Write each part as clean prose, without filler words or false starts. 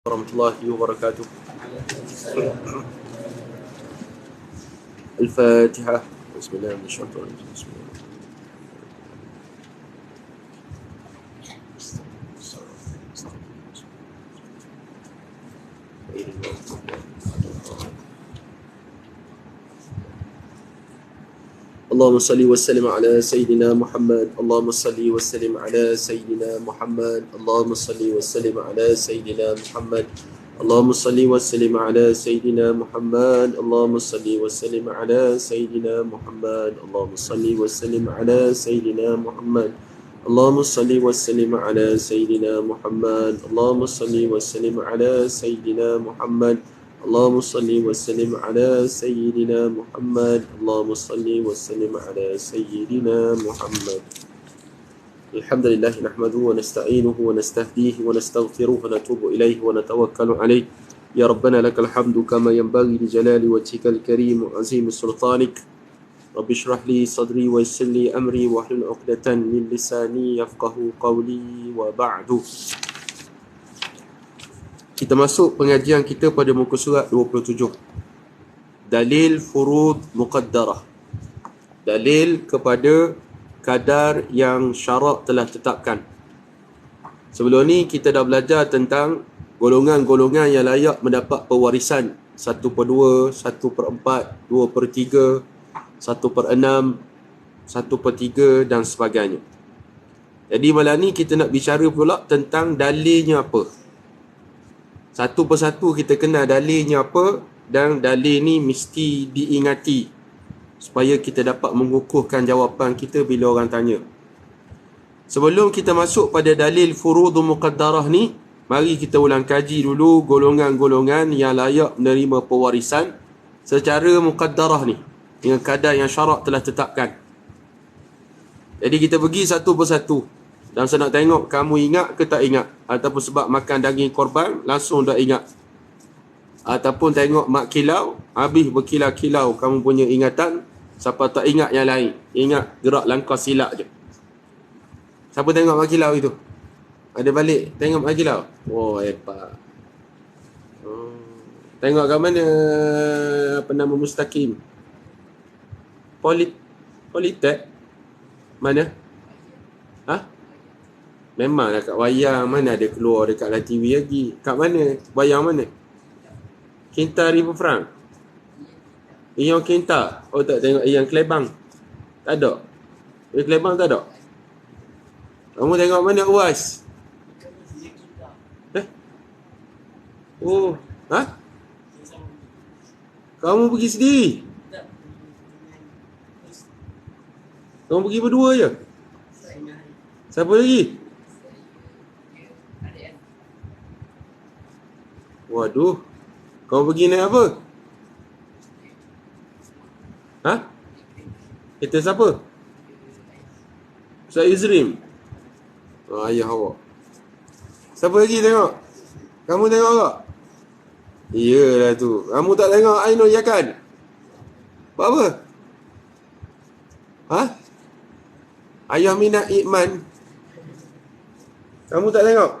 warahmatullahi wabarakatuh. Al-Fatihah. Bismillahirrahmanirrahim. Allahumma salli wa sallim ala Sayyidina Muhammad. Allahumma salli wa sallim ala Sayyidina Muhammad. Allahumma salli wa sallim ala Sayyidina Muhammad. Allahumma salli wa sallim ala Sayyidina Muhammad. Allahumma salli wa sallim ala Sayyidina Muhammad. Allahumma salli wa sallim ala Sayyidina Muhammad. Allahumma salli wa sallim ala Sayyidina Muhammad. Allahumma salli wa sallim ala Sayyidina Muhammad. Allahumma salli wa sallim ala Sayyidina Muhammad. Allahumma salli wa sallim ala Sayyidina Muhammad. Alhamdulillah nahmaduhu wa nasta'inuhu wa nastahdihi wa nastaghfiruhu wa natubu ilayhi wa natawakkalu alayhi. Ya Rabbana lakal hamdu kama yanbaghi li jalali wajhikal karim wa azimi sultanik. Rabbi shrah li sadri wa yassir li amri wa hlul 'uqdatan min lisani yafqahu qawli wa ba'du. Kita masuk pengajian kita pada muka surat 27. Dalil furud muqaddarah. Dalil kepada kadar yang syarak telah tetapkan. Sebelum ni kita dah belajar tentang golongan-golongan yang layak mendapat pewarisan. 1/2, 1/4, 2/3, 1/6, 1/3 dan sebagainya. Jadi malam ni kita nak bicara pula tentang dalilnya apa. Satu persatu kita kenal dalilnya apa, dan dalil ni mesti diingati supaya kita dapat mengukuhkan jawapan kita bila orang tanya. Sebelum kita masuk pada dalil furudhu muqaddarah ni, mari kita ulang kaji dulu golongan-golongan yang layak menerima pewarisan secara muqaddarah ni, dengan kadar yang syarak telah tetapkan. Jadi kita pergi satu persatu. Dan saya nak tengok kamu ingat ke tak ingat. Ataupun sebab makan daging korban langsung dah ingat. Ataupun tengok mak kilau, habis berkilau-kilau kamu punya ingatan. Siapa tak ingat yang lain, ingat gerak langkah silap je. Siapa tengok mak kilau itu? Ada balik tengok mak kilau? Oh, hebat. Tengok kat mana apa nama Mustaqim? Politek? Mana? Ha? Memanglah kat wayang, mana ada keluar dekat live TV lagi. Kat mana? Wayang mana? Kinta Riverfront? Yang Kinta? Oh tak, tengok yang Kelebang? Tak ada? Yang Kelebang tak ada? Kamu tengok mana UAS? Oh, ha? Kamu pergi sendiri? Kamu pergi berdua je? Siapa lagi? Waduh, kau pergi naik apa? Ha? Kereta siapa? Ustaz Izrim. Ayah awak. Siapa lagi tengok? Kamu tengok tak? Iyalah tu. Kamu tak tengok Ainul Yakan? Buat apa? Ha? Ayah Minat Iqman. Kamu tak tengok?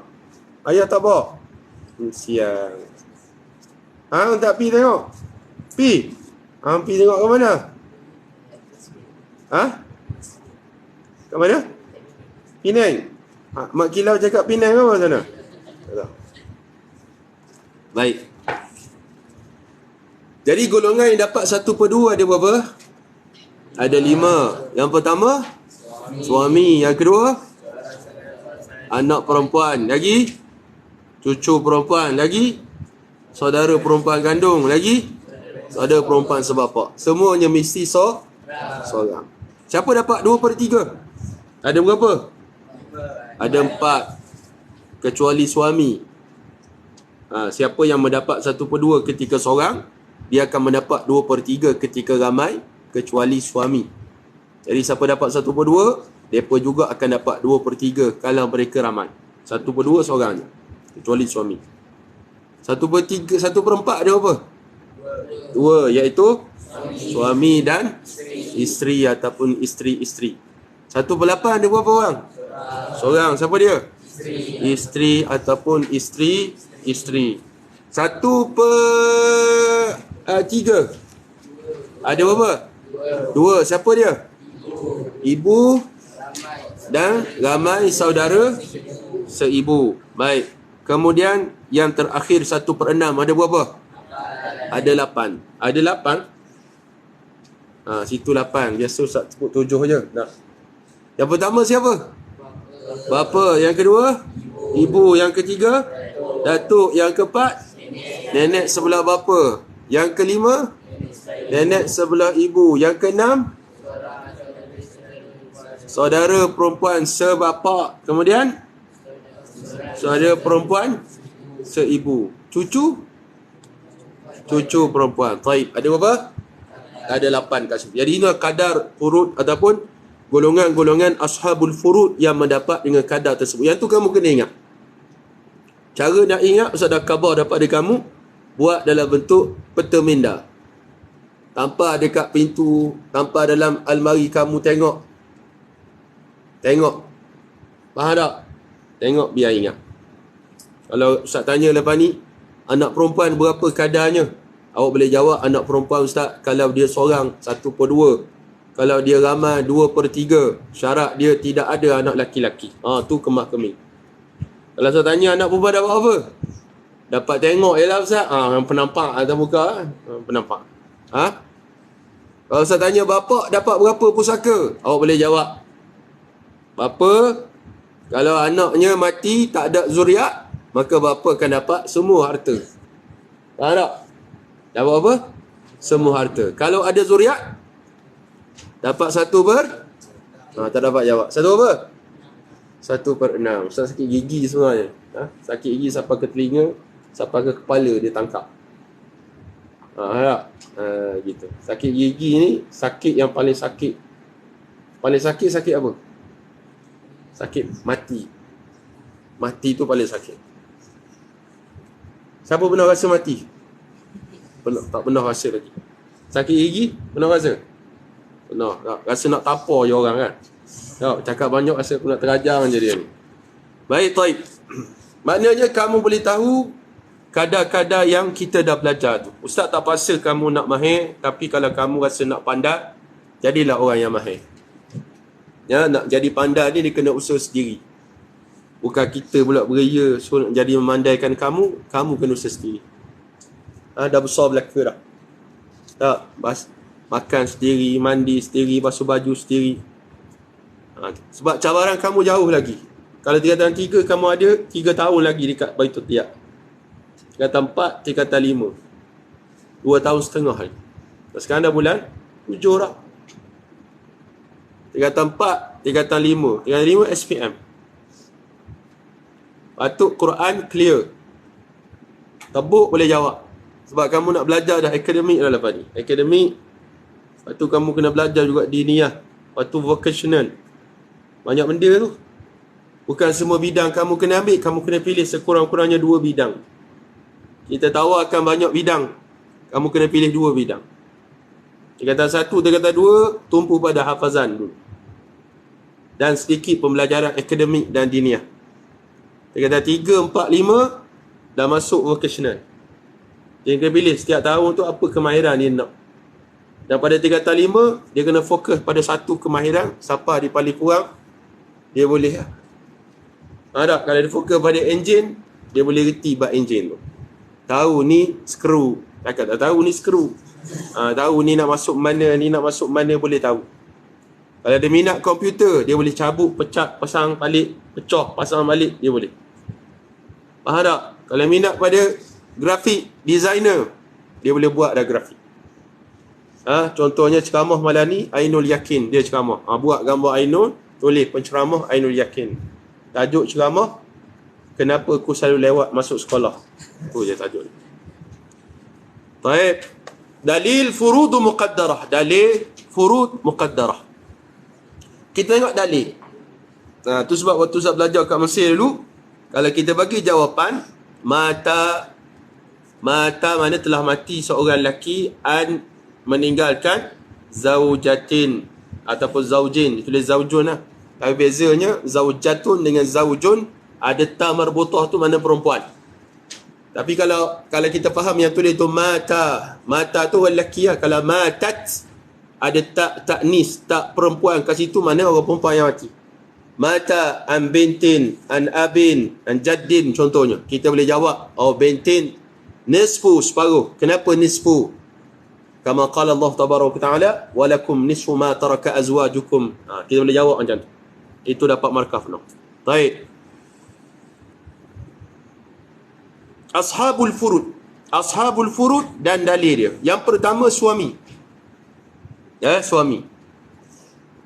Ayah tak bawa? Siang. Ha, tak pi tengok? Pi? Ha, pi tengok ke mana? Ha? Kat mana? Penang? Ha, mak kilau cakap Penang apa sana? Tak. Baik. Jadi golongan yang dapat 1/2 ada berapa? Ada 5. Yang pertama, suami. Yang kedua, anak perempuan. Lagi, cucu perempuan. Lagi, saudara perempuan kandung. Lagi, saudara perempuan sebapak. Semuanya mesti seorang. Siapa dapat 2/3? Ada berapa? Ada 4. Kecuali suami. Siapa yang mendapat 1/2 ketika seorang, dia akan mendapat 2/3 ketika ramai, kecuali suami. Jadi siapa dapat 1/2, mereka juga akan dapat 2/3 kalau mereka ramai. 1/2 seorang je, kecuali suami. 1/3, 1/4 ada apa? 2, iaitu suami dan isteri ataupun isteri-isteri. 1/8 ada berapa orang? Seorang. Siapa dia? Isteri ataupun isteri isteri. 1/3 ada berapa? 2. Siapa dia? Ibu dan ramai saudara seibu. Baik. Kemudian yang terakhir 1/6 ada berapa? Ada 8. Ada 8. Situ 8. Biasa Ustaz sebut 7 je. Nah. Yang pertama siapa? Bapa. Yang kedua? Ibu. Yang ketiga? Datuk. Yang keempat? Nenek sebelah bapa. Yang kelima? Nenek sebelah ibu. Yang keenam? Saudara perempuan sebapa. Kemudian? Saudara perempuan seibu. Cucu? Cucu perempuan. Taib. Ada berapa? Ada 8 kat situ. Jadi ini kadar furud ataupun golongan-golongan ashabul furud yang mendapat dengan kadar tersebut. Yang tu kamu kena ingat. Cara nak ingat Ustaz dah khabar daripada kamu, buat dalam bentuk peta minda. Tanpa dekat pintu, tanpa dalam almari kamu tengok. Tengok. Faham tak? Tengok biar ingat. Kalau Ustaz tanya lepas ni, anak perempuan berapa kadarnya? Awak boleh jawab, anak perempuan Ustaz, kalau dia seorang 1/2. Kalau dia ramai 2/3. Syarat dia tidak ada anak laki-laki. Tu kemak keming. Kalau saya tanya anak perempuan dapat apa? Dapat tengok je lah Ustaz. Yang penampak atas muka. Penampak. Kalau saya tanya bapa dapat berapa pusaka? Awak boleh jawab. Bapa, kalau anaknya mati tak ada zuriat, maka bapa akan dapat semua harta. Faham tak? Dapat apa? Semua harta. Kalau ada zuriat, dapat 1/. Tak dapat jawab. 1 apa? 1/6. Ustaz sakit gigi sebenarnya. Sakit gigi sampai ke telinga, sampai ke kepala dia tangkap. Gitu. Sakit gigi ni sakit yang paling sakit. Paling sakit sakit apa? Sakit mati. Mati tu paling sakit. Siapa pernah rasa mati? Tak pernah rasa lagi. Sakit gigi pernah rasa? Pernah. Rasa nak tapar je orang kan. Cakap banyak rasa aku nak terajang je dia ni. Baik, taib. Maknanya kamu boleh tahu kadar-kadar yang kita dah belajar tu. Ustaz tak paksa kamu nak mahir, tapi kalau kamu rasa nak pandai, jadilah orang yang mahir. Ya, nak jadi pandai ni dia kena usaha sendiri. Bukan kita pula beria so nak jadi memandaikan kamu kena usaha sendiri. Dah besar belaka dah. Tak, makan sendiri, mandi sendiri, basuh baju sendiri. Sebab cabaran kamu jauh lagi. Kalau tingkatan 3 kamu ada 3 tahun lagi dekat Baitul Tiyak. Tingkatan 4, tingkatan 5. 2 tahun setengah lagi. Sekarang dah bulan 7 dah. Tingkatan 4, tingkatan 5. Tingkatan 5 SPM. Patut Quran clear. Tebuk boleh jawab. Sebab kamu nak belajar dah akademik dah lepas ni. Akademik. Lepas tu kamu kena belajar juga diniyah. Lepas tu vocational. Banyak benda tu. Bukan semua bidang kamu kena ambil. Kamu kena pilih sekurang-kurangnya 2 bidang. Kita tawarkan banyak bidang. Kamu kena pilih 2 bidang. Tingkatan 1, tingkatan 2 tumpu pada hafazan dulu. Dan sedikit pembelajaran akademik dan diniyah. Tingkatan 3, 4, 5 dah masuk vocational. Dia kena pilih setiap tahun tu apa kemahiran dia nak. Dan pada tingkatan 5, dia kena fokus pada satu kemahiran. Siapa dia paling kurang, dia boleh lah. Tak? Kalau dia fokus pada enjin, dia boleh reti bab enjin tu. Tahu ni skru. Takkan tak tahu ni skru. Tahu ni nak masuk mana, ni nak masuk mana, boleh tahu. Kalau dia minat komputer, dia boleh cabut, pecat, pasang balik, pecah, pasang balik, dia boleh. Faham tak? Kalau minat pada grafik designer, dia boleh buat dah grafik. Contohnya ceramah malam ni, Ainul Yakin, dia ceramah. Buat gambar Ainul, tulis penceramah Ainul Yakin. Tajuk ceramah, kenapa aku selalu lewat masuk sekolah. Itu je tajuk ni. Baik. Dalil furudu muqaddarah. Dalil furud muqaddarah. Kita tengok dalil. Tu sebab waktu saya belajar kat Mesir dulu, kalau kita bagi jawapan, mata mana telah mati seorang lelaki an meninggalkan zaujatin ataupun zaujin. Tulis zaujun lah. Tapi bezanya zaujatun dengan zaujun, ada ta marbutah tu mana perempuan. Tapi kalau kita faham yang tulis tu mata tu orang lelaki lah. Kalau matat ada tak taknis, tak perempuan kat situ, mana orang perempuan yang mati. Mata an bintin, an abin, an jaddin contohnya. Kita boleh jawab, oh bintin nisfu, separuh. Kenapa nisfu? Kama qala Allah tabaraka ta'ala, walakum nisfu ma taraka azwajukum. Kita boleh jawab macam tu. Itu dapat markah penuh. Baik. Ashabul furud. Ashabul furud dan dalil dia. Yang pertama suami. Suami.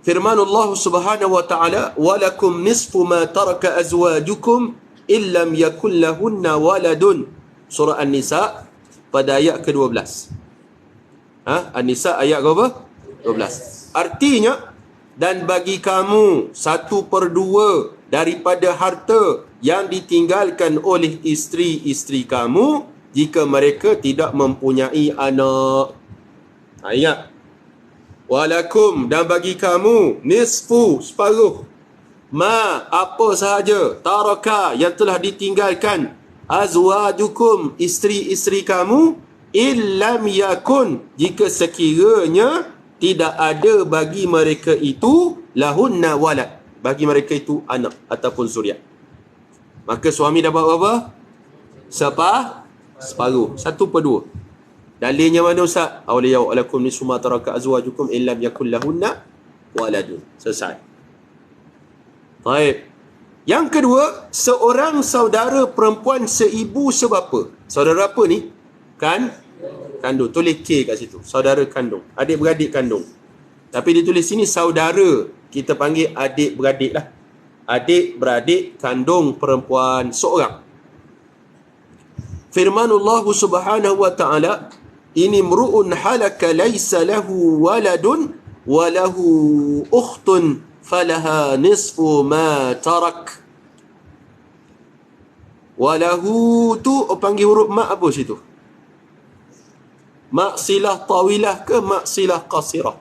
Firman Allah Subhanahu wa taala, walakum nisfu ma taraka azwajukum illam yakul lahunna waladun. Surah An-Nisa pada ayat ke-12. An-Nisa ayat ke berapa? 12. Artinya, dan bagi kamu 1/2 daripada harta yang ditinggalkan oleh isteri-isteri kamu jika mereka tidak mempunyai anak. Ingat. Walakum, dan bagi kamu nisfu, separuh, ma, apa sahaja, taraka, yang telah ditinggalkan, azwajukum, isteri-isteri kamu, illam yakun, jika sekiranya tidak ada bagi mereka itu lahunna walad, bagi mereka itu anak ataupun zuriat. Maka suami dapat berapa? Separuh. 1/2. Dalilnya mana Ustaz? Awliya wa'alakum nisfu ma taraka azwajukum illam yakul lahunna waladun. Selesai. Baik. Yang kedua, seorang saudara perempuan seibu sebapa. Saudara apa ni? Kandung. Tulis K kat situ. Saudara kandung. Adik-beradik kandung. Tapi ditulis sini saudara. Kita panggil adik-beradik lah. Adik-beradik kandung perempuan seorang. Firmanullah Subhanahu wa ta'ala, ini mru'un halaka laysa lahu waladun wa lahu ukhtun falaha nisfu ma tarak. Walahu tu panggil huruf mak apa situ? Mak silah tawilah ke mak silah qasirah?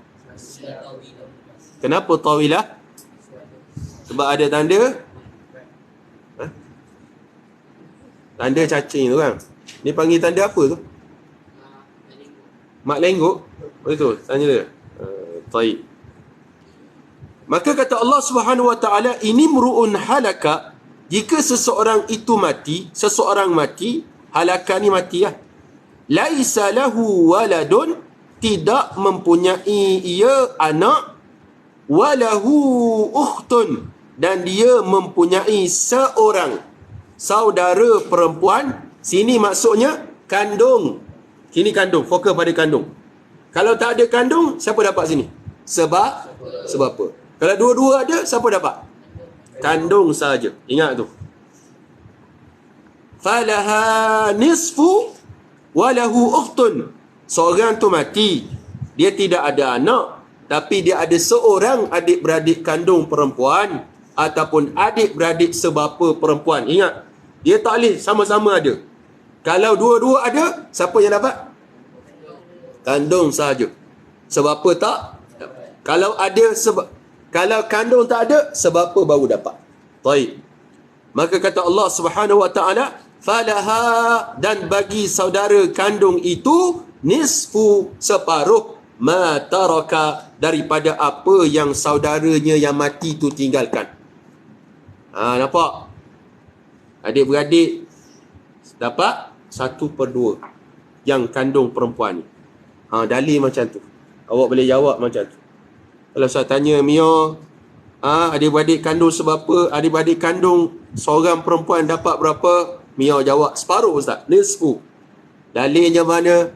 Kenapa tawilah? Sebab ada tanda tanda cacing tu kan. Ni panggil tanda apa tu? Mak lenggok. Betul, tanya dia. Taib. Maka kata Allah Subhanahu wa taala, ini mru'un halaka, jika seseorang itu mati, seseorang mati, halaka ni mati lah. Laisa lahu waladun, tidak mempunyai ia anak, walahu ukhtun, dan dia mempunyai seorang saudara perempuan. Sini maksudnya kandung. Sini kandung, fokus pada kandung. Kalau tak ada kandung, siapa dapat sini? Sebab apa? Kalau dua-dua ada, siapa dapat? Kandung saja. Ingat tu. Falaha nisfu walahu ukhtun. Seorang tu mati, dia tidak ada anak, tapi dia ada seorang adik-beradik kandung perempuan ataupun adik-beradik sebapa perempuan. Ingat, dia tak boleh sama-sama ada. Kalau dua-dua ada, siapa yang dapat? Kandung sahaja. Sebapa tak? Kalau ada kalau kandung tak ada, sebapa baru dapat. Baik. Maka kata Allah Subhanahu wa taala, falaha, dan bagi saudara kandung itu nisfu, separuh, ma taraka, daripada apa yang saudaranya yang mati itu tinggalkan. Nampak? Adik-beradik dapat 1/2 yang kandung perempuan ni. Dalil macam tu. Awak boleh jawab macam tu. Kalau saya tanya Mia, adik-beradik kandung sebapa, adik-beradik kandung seorang perempuan dapat berapa? Mia jawab separuh Ustaz, nisfu. Dalilnya mana?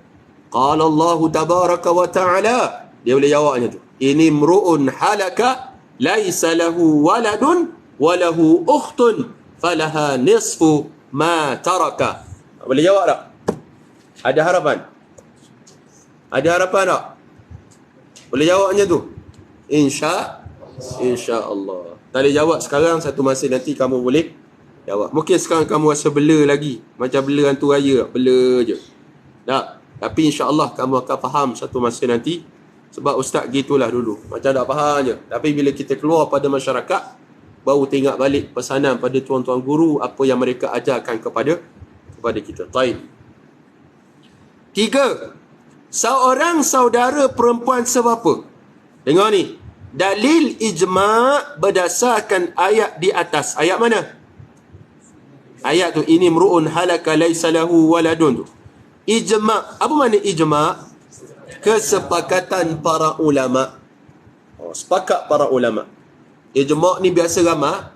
Qala Allah tabaraka wa ta'ala. Dia boleh jawab macam tu. Ini mru'un halaka laisa lahu waladun wa lahu ukhtun falaha nisfu ma taraka. Boleh jawab tak? Ada harapan? Ada harapan tak? Boleh jawab macam tu? InsyaAllah. Tak boleh jawab sekarang, satu masa nanti kamu boleh jawab. Mungkin sekarang kamu rasa bela lagi, macam bela hantu raya, bela je. Tak? Tapi insyaAllah kamu akan faham satu masa nanti. Sebab ustaz gitulah dulu, macam tak faham je. Tapi bila kita keluar pada masyarakat, baru tengok balik pesanan pada tuan-tuan guru, apa yang mereka ajarkan kepada kepada kita. Taib. 3. Seorang saudara perempuan sebapa. Tengok ni. Dalil ijma' berdasarkan ayat di atas. Ayat mana? Ayat tu, ini mru'un halaka laysa lahu waladun tu. Ijma'. Apa makna ijma'? Kesepakatan para ulama'. Sepakat para ulama'. Ijma' ni biasa ramah.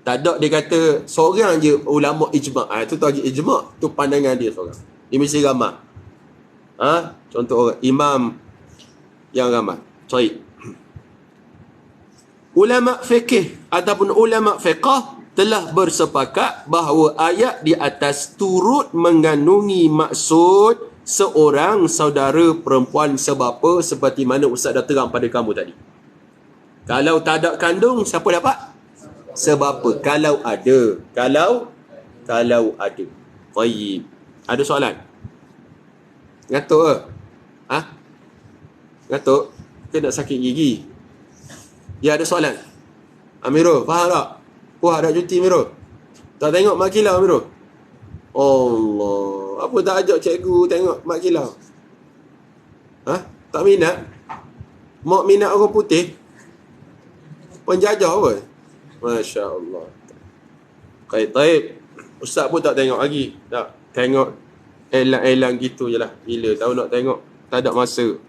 Tak ada dia kata seorang je ulama' ijma'. Itu tu lagi ijma'. Tu pandangan dia seorang. Dia mesti ramah. Contoh orang imam yang ramah. Baik. Ulama fikih ataupun ulama fiqah telah bersepakat bahawa ayat di atas turut mengandungi maksud seorang saudara perempuan sebapa, seperti mana Ustaz dah terang pada kamu tadi. Kalau tak ada kandung, siapa dapat? Sebapa. Kalau ada. Kalau ada. Baik. Ada soalan? Ngatuk ke? Ngatuk? Ke nak sakit gigi? Ya, ada soalan. Amirul, faham tak? Wah, ada cuti Amirul. Tak tengok Mak Kilau Amirul? Allah. Apa tak ajak cikgu tengok Mak Kilau? Tak minat? Mak minat orang putih? Penjajah apa? Masya Allah. Taib. Ustaz pun tak tengok lagi. Tak. Tengok elang-elang gitu je lah. Bila tahu nak tengok, tak ada masa.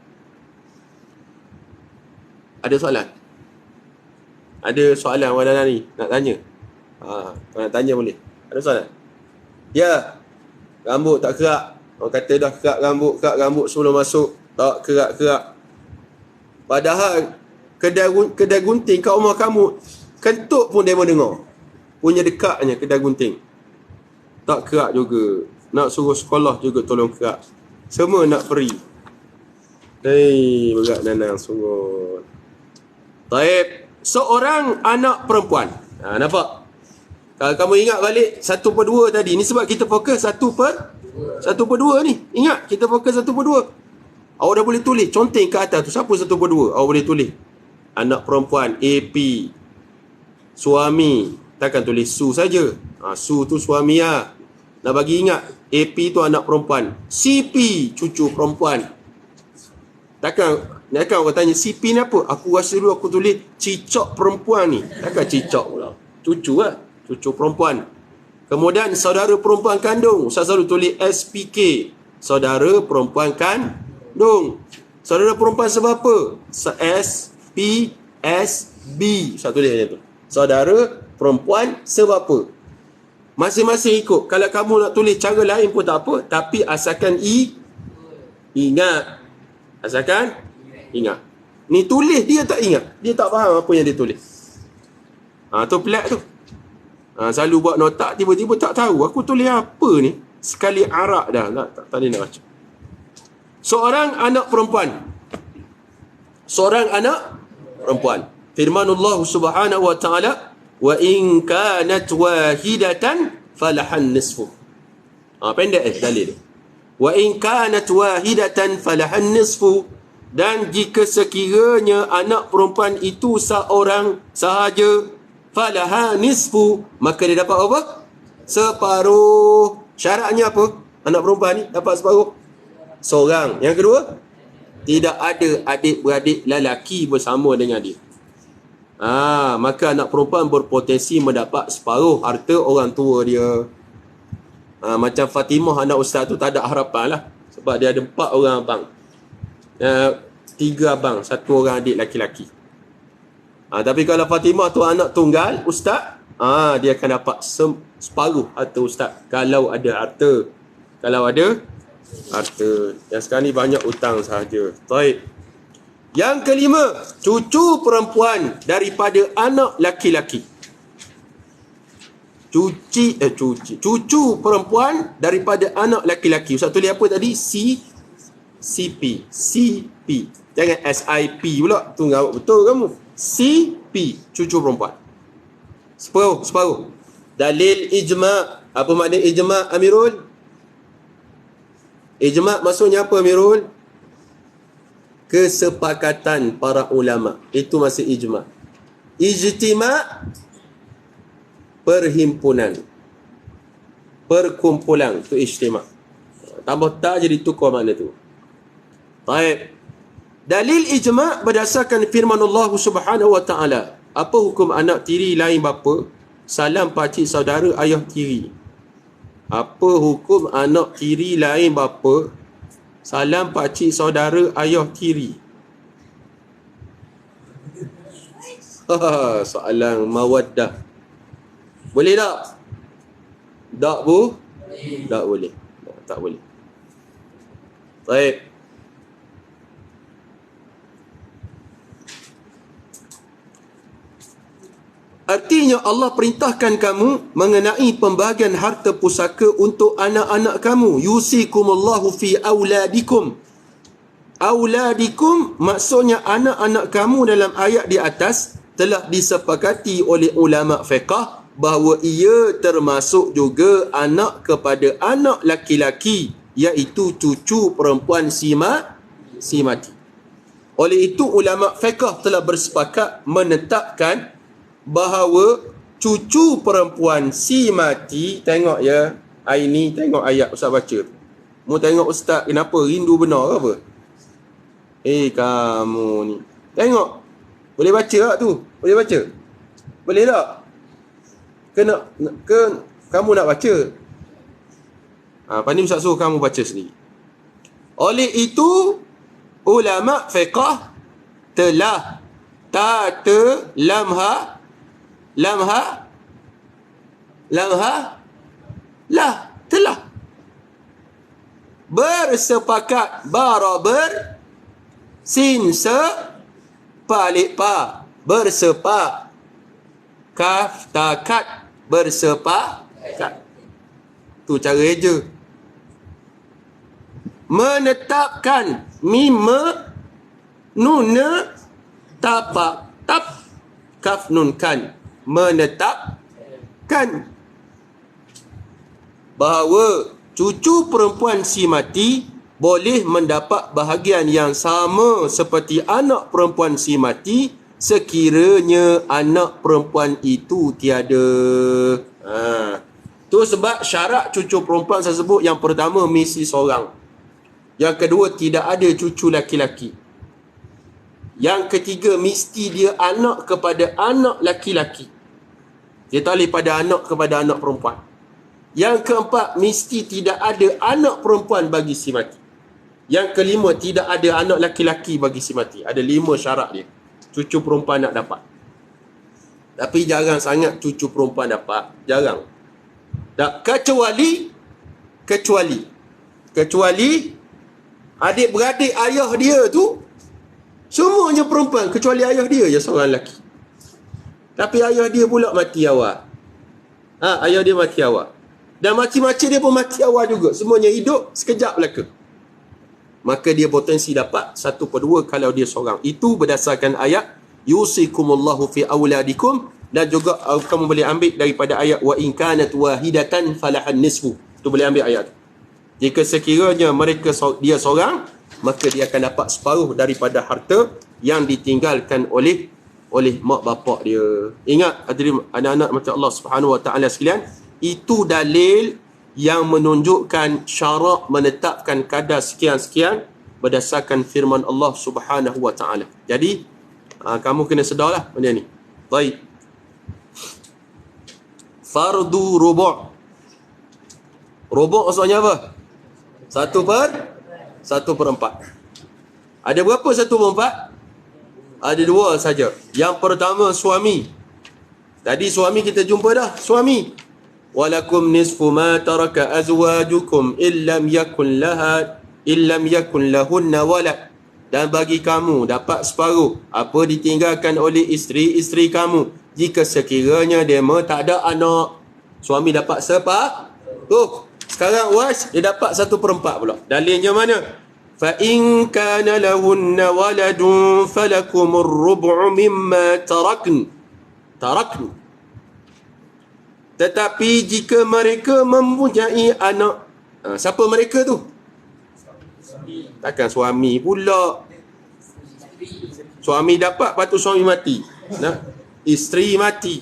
Ada soalan? Ada soalan Wadana ni nak tanya? Kalau nak tanya boleh. Ada soalan? Ya. Rambut tak kerak. Orang kata dah kerak rambut sebelum masuk. Tak kerak. Padahal kedai gunting kat rumah kamu, kentut pun dia mendengar. Punya dekatnya kedai gunting. Tak kerak juga. Nak suruh sekolah juga tolong kerak. Semua nak free. Berat Nanang sungguh. Taib. Seorang anak perempuan. Nampak? Kalau kamu ingat balik 1/2 tadi. Ni sebab kita fokus 1/2 ni. Ingat, kita fokus 1/2. Awak dah boleh tulis. Conteng ke atas tu. Siapa 1/2? Awak boleh tulis. Anak perempuan. AP. Suami. Takkan tulis Su saja. Su tu suami lah. Nak bagi ingat. AP tu anak perempuan. CP. Cucu perempuan. Takkan orang tanya CP ni apa? Aku rasa dulu aku tulis cicak perempuan ni. Takkan cicak pula. Cucu lah. Cucu perempuan. Kemudian saudara perempuan kandung. Ustaz selalu tulis SPK. Saudara perempuan kandung. Saudara perempuan sebapa? SPSB. Ustaz tulis macam tu. Saudara perempuan sebapa. Masing-masing ikut. Kalau kamu nak tulis cara lain pun tak apa. Tapi asalkan ingat. Asalkan ingat. Ni tulis dia tak ingat. Dia tak faham apa yang dia tulis. Tu pelik tu. Selalu buat notak, tiba-tiba tak tahu. Aku tulis apa ni? Sekali arak dah. Tak boleh nak baca. Seorang anak perempuan. Firmanullah subhanahu wa ta'ala. Wa in kanat wahidatan falahan nisfu. Pendek dalil dia. Wa in kanat wahidatan falahan nisfu. Dan jika sekiranya anak perempuan itu seorang sahaja, falaha nisfu, maka dia dapat apa? Separuh. Syaratnya apa? Anak perempuan ni dapat separuh. Seorang. Yang kedua, tidak ada adik-beradik lelaki bersama dengan dia. Maka anak perempuan berpotensi mendapat separuh harta orang tua dia. Macam Fatimah anak ustaz tu tak ada harapan lah. Sebab dia ada 4 orang abang. 3 abang, 1 orang adik laki-laki. Tapi kalau Fatimah tu anak tunggal ustaz, dia akan dapat separuh harta ustaz. Kalau ada harta. Yang sekarang ni banyak utang sahaja. Baik. Yang kelima, cucu perempuan daripada anak laki-laki. Cucu perempuan daripada anak laki-laki. Ustaz tulis apa tadi? CP. Jangan SIP pula. Tu ngawak betul kamu. CP. Cucu perempuan. Separuh. Dalil ijma'. Apa makna ijma' Amirul? Ijma' maksudnya apa Amirul? Kesepakatan para ulama. Itu masih ijma'. Ijtima' perhimpunan. perkumpulan, tu ijtima'. Tambah tak jadi tukar makna tu. Baik. Dalil ijma' berdasarkan firman Allah Subhanahu wa taala. Apa hukum anak tiri lain bapa, salam pakcik saudara ayah tiri? Apa hukum anak tiri lain bapa, salam pakcik saudara ayah tiri? Soalan mawaddah. Boleh tak? Tak bu? Tak boleh. Tak boleh. Baik. Artinya Allah perintahkan kamu mengenai pembahagian harta pusaka untuk anak-anak kamu. Yusikumullahu fi auladikum. Auladikum maksudnya anak-anak kamu dalam ayat di atas telah disepakati oleh ulama fiqh bahawa ia termasuk juga anak kepada anak laki-laki, iaitu cucu perempuan si mati. Oleh itu ulama fiqh telah bersepakat menetapkan bahawa cucu perempuan si mati, tengok ya, ini tengok ayat Ustaz baca. Mu tengok Ustaz kenapa rindu benar ke apa? Kamu ni. Tengok. Boleh baca tak tu? Boleh baca? Boleh tak? Kamu nak baca? Pani Ustaz suruh kamu baca sendiri. Oleh itu, ulama fiqh telah tata lamha telah bersepakat baraber sin se palik pa bersepak kaf takat bersepakat. Tu cara eja. Menetapkan mime nuna tapak tap kaf nun kan, menetapkan bahawa cucu perempuan si mati boleh mendapat bahagian yang sama seperti anak perempuan si mati sekiranya anak perempuan itu tiada. Tu sebab syarat cucu perempuan saya sebut, yang pertama mesti seorang, yang kedua tidak ada cucu laki-laki, yang ketiga mesti dia anak kepada anak laki-laki, dia tak boleh pada anak kepada anak perempuan, yang keempat mesti tidak ada anak perempuan bagi si mati, yang kelima tidak ada anak laki-laki bagi si mati. Ada 5 syarat dia cucu perempuan nak dapat. Tapi jarang sangat cucu perempuan dapat, jarang. Tak, kecuali adik-beradik ayah dia tu semuanya perempuan, kecuali ayah dia je seorang lelaki. Tapi ayah dia pula mati awal. Ayah dia mati awal. Dan makcik-makcik dia pun mati awal juga. Semuanya hidup sekejap belaka. Maka dia potensi dapat 1/2 kalau dia seorang. Itu berdasarkan ayat yusikumullahu fi auladikum. Dan juga kamu boleh ambil daripada ayat wa in kanat wahidatan falahan nisfu. Tu boleh ambil ayat tu. Jika sekiranya dia seorang, maka dia akan dapat separuh daripada harta yang ditinggalkan oleh mak bapak dia. Ingat anak-anak macam Allah Subhanahu wa taala sekalian, itu dalil yang menunjukkan syarak menetapkan kadar sekian-sekian berdasarkan firman Allah Subhanahu wa taala. Jadi kamu kena sedarlah benda ni. Baik. Fardu rubu'. Rubu' maksudnya apa? 1/4. Ada berapa 1/4? Ada 2 saja. Yang pertama suami. Tadi suami kita jumpa dah. Suami. Walakum nisfu ma taraka azwajukum illam yakun lahunna walad. Dan bagi kamu dapat separuh apa ditinggalkan oleh isteri-isteri kamu jika sekiranya dia tak ada anak. Suami dapat separuh. Sekarang was dia dapat 1/4 pula. Dalilnya mana? Fa in kana lahunna waladun falakumur rubu' mimma tarakn. Tetapi jika mereka mempunyai anak, siapa mereka tu? Takkan suami pula. Suami dapat, lepas tu suami mati. Isteri mati.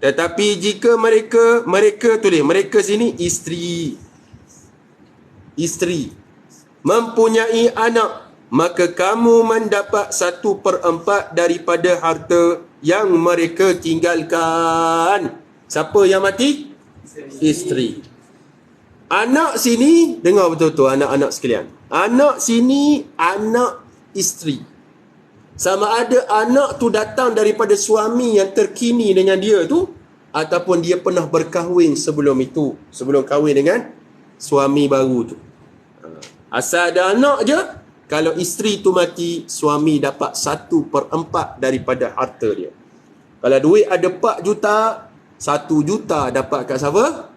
Tetapi jika mereka tulis, mereka sini isteri mempunyai anak, maka kamu mendapat 1/4 daripada harta yang mereka tinggalkan. Siapa yang mati? Isteri. Anak sini, dengar betul-betul anak-anak sekalian. Anak sini, anak isteri. Sama ada anak tu datang daripada suami yang terkini dengan dia tu, ataupun dia pernah berkahwin sebelum itu, sebelum kahwin dengan suami baru tu. Asal ada anak je, kalau isteri tu mati, suami dapat 1/4 daripada harta dia. Kalau duit ada 4 juta, 1 juta dapat kat siapa?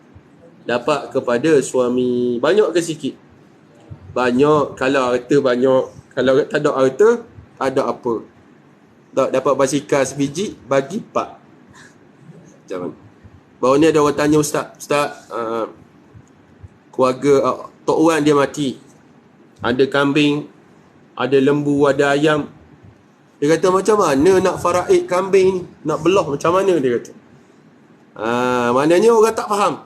Dapat kepada suami. Banyak ke sikit? Banyak. Kalau harta banyak, kalau tak ada harta, tak ada apa. Tak dapat basikal sebiji, bagi 4. Macam mana? Baru ni ada orang tanya Ustaz, keluarga Tok Wan dia mati. Ada kambing, ada lembu, ada ayam. Dia kata macam mana nak faraid kambing ni? Nak belah macam mana dia kata? Maknanya orang tak faham.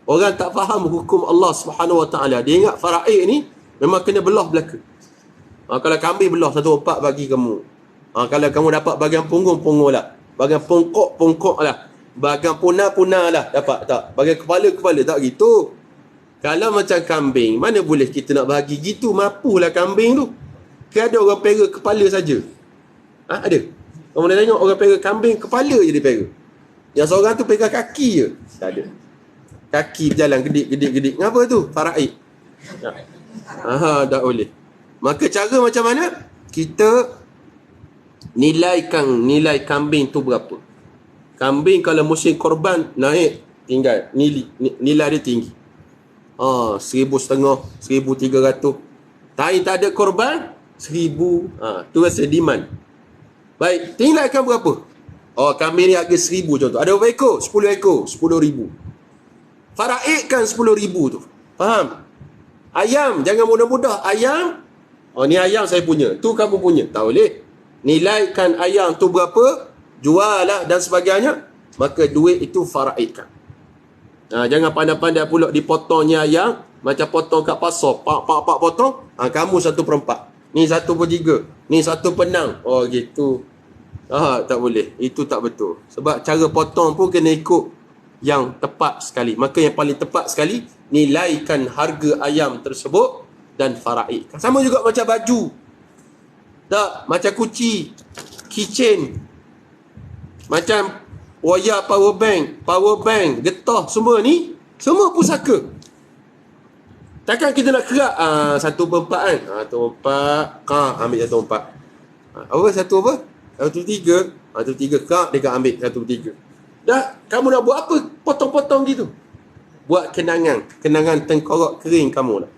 Orang tak faham hukum Allah Subhanahu Wa Taala. Dia ingat faraid ni memang kena belah belaka. Kalau kambing belah 1/4 bagi kamu. Kalau kamu dapat bahagian punggung lah. Bahagian pongkok lah. Bahagian punah lah. Dapat tak? Bahagian kepala tak gitu. Kalau macam kambing, mana boleh kita nak bagi gitu? Mapulah kambing tu. Kan ada orang pera kepala saja. Ada. Kamu dah tengok orang pera kambing, kepala je dia pera. Yang seorang tu pegang kaki je. Tak ada. Kaki berjalan gedik. Ngapa tu? Faraid. Tak boleh. Maka cara macam mana? Kita nilai kambing tu berapa. Kambing kalau musim korban naik, tinggal nilai dia tinggi. 1,500, 1,300. Tapi tak ada korban, 1,000. Tu rasa demand. Baik, tinggalkan berapa? Kambing ni harga 1,000 contoh. Ada berapa ekor? 10 ekor, 10,000. Faraidkan 10,000 tu. Faham? Ayam, jangan mudah-mudah. Ayam, ni ayam saya punya, tu kamu punya. Tak boleh. Nilaikan ayam tu berapa, jual lah dan sebagainya. Maka duit itu faraidkan. Jangan pandai-pandai pula dipotongnya ayam, macam potong kat pasar. Pak potong, kamu 1/4. Ni 1/3. Ni 1/6. Gitu. Tak boleh. Itu tak betul. Sebab cara potong pun kena ikut yang tepat sekali. Maka yang paling tepat sekali, nilaikan harga ayam tersebut dan faraidkan. Sama juga macam baju. Tak, macam kunci, keychain, macam wayar power bank, getah, semua ni semua pusaka. Takkan kita nak kerak 1/4 kan? 1/4, ambil 1/4. Apa 1/3? 1/3 kerak, dia ambil 1/3. Dah, kamu nak buat apa? Potong-potong gitu. Buat kenangan tengkorak kering kamu lah.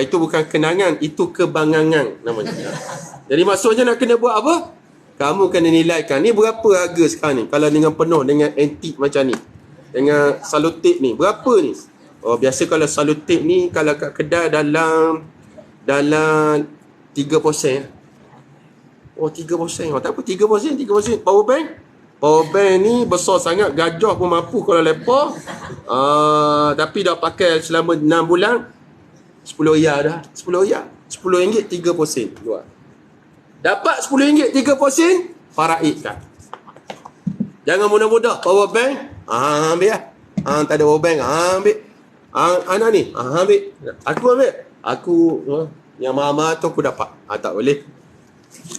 Itu bukan kenangan, itu kebangangan namanya. Jadi maksudnya nak kena buat apa? Kamu kena nilaikan. Ni berapa harga sekarang ni? Kalau dengan penuh, dengan antik macam ni. Dengan salutip ni. Berapa ni? Biasa kalau salutip ni, kalau kat kedai dalam 3%. 3%. Tak apa, 3%. Power bank ni besar sangat. Gajah pun mampu kalau lepak. Tapi dah pakai selama 6 bulan. 10 riyal dah. 10 riyal. RM10, 3%. Jual. Dapat RM10, 3%, faraidkan. Jangan mudah-mudah. Power bank, ambil lah. Tak ada power bank, ambil. Anak ni, ambil. Aku ambil. Aku, yang mahal-mahal tu aku dapat. Tak boleh.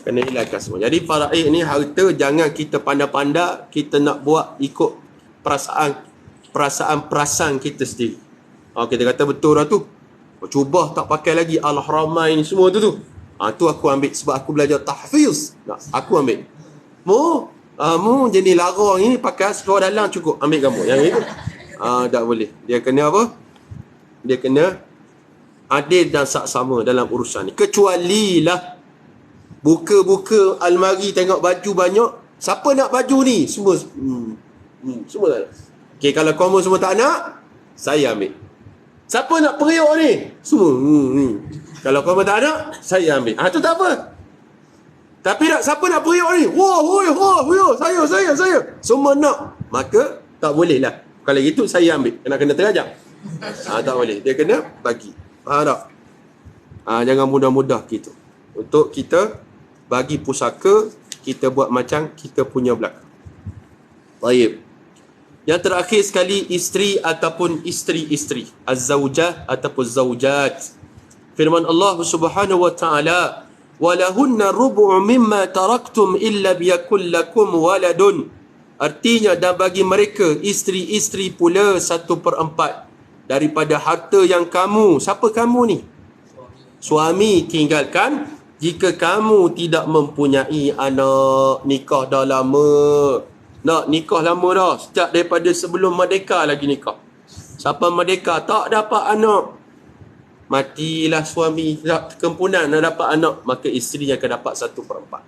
Kena nilaikan semua. Jadi faraid ni harta, jangan kita pandai-pandai kita nak buat ikut perasaan kita sendiri. Kita kata betul lah tu. Cuba tak pakai lagi Al-Haramain ni semua tu. Tu aku ambil sebab aku belajar tahfiz. Aku ambil. Mu jenis larang ni pakai seluar dalam cukup. Ambil kamu. Yang itu tak boleh. Dia kena apa? Dia kena adil dan saksama dalam urusan ni. Kecuali lah buka almari tengok baju banyak. Siapa nak baju ni? Semua semua tak nak. Kalau kamu semua tak nak, saya ambil. Siapa nak periuk ni? Semua Kalau kamu tak nak, saya ambil. Tu tak apa. Tapi siapa nak periuk ni? Saya. Semua nak. maka tak boleh lah. Kalau gitu saya ambil, kena terajar. Tak boleh, dia kena bagi. Faham tak? Jangan mudah-mudah gitu. Untuk kita bagi pusaka, kita buat macam kita punya belakang. Baik. Yang terakhir sekali, isteri ataupun isteri-isteri, az-zawjah ataupun zaujat. Firman Allah Subhanahu wa taala, walahunna rubu'u mimma taraktum illa biyakul lakum waladun. Artinya, dan bagi mereka isteri-isteri pula 1/4 daripada harta yang kamu, siapa kamu ni? Suami tinggalkan jika kamu tidak mempunyai anak. Nikah dah lama. Nak nikah lama dah, sejak daripada sebelum merdeka lagi nikah. Siapa merdeka tak dapat anak, matilah suami, kempunan nak dapat anak, maka isteri akan dapat 1/4.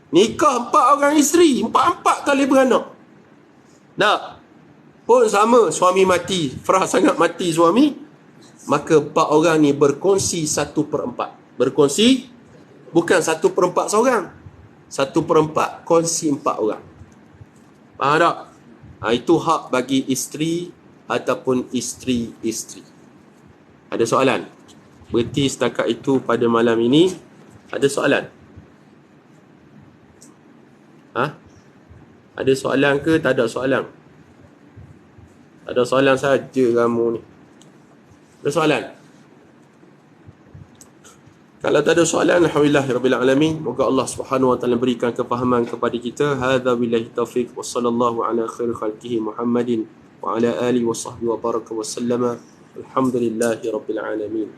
Nikah 4 orang isteri, 4 kali beranak. Tak? Pun sama, suami mati, frah sangat mati suami, maka 4 orang ni berkongsi 1/4. Berkongsi, bukan 1/4 seorang. 1/4 kongsi 4 orang. Faham tak? Itu hak bagi isteri ataupun isteri-isteri. Ada soalan? Berhenti setakat itu pada malam ini. Ada soalan? Ada soalan ke tak ada soalan? Tak ada soalan saja kamu ni. Ada soalan? Kalau tak ada soalan, alhamdulillahirabbil alamin. Moga Allah Subhanahu wa taala berikan kefahaman kepada kita. Hadza billahi taufiq wa sallallahu ala khairi khalqihi Muhammadin wa ala alihi wa sahbihi wa baraka wa sallama. Alhamdulillahirabbil alamin.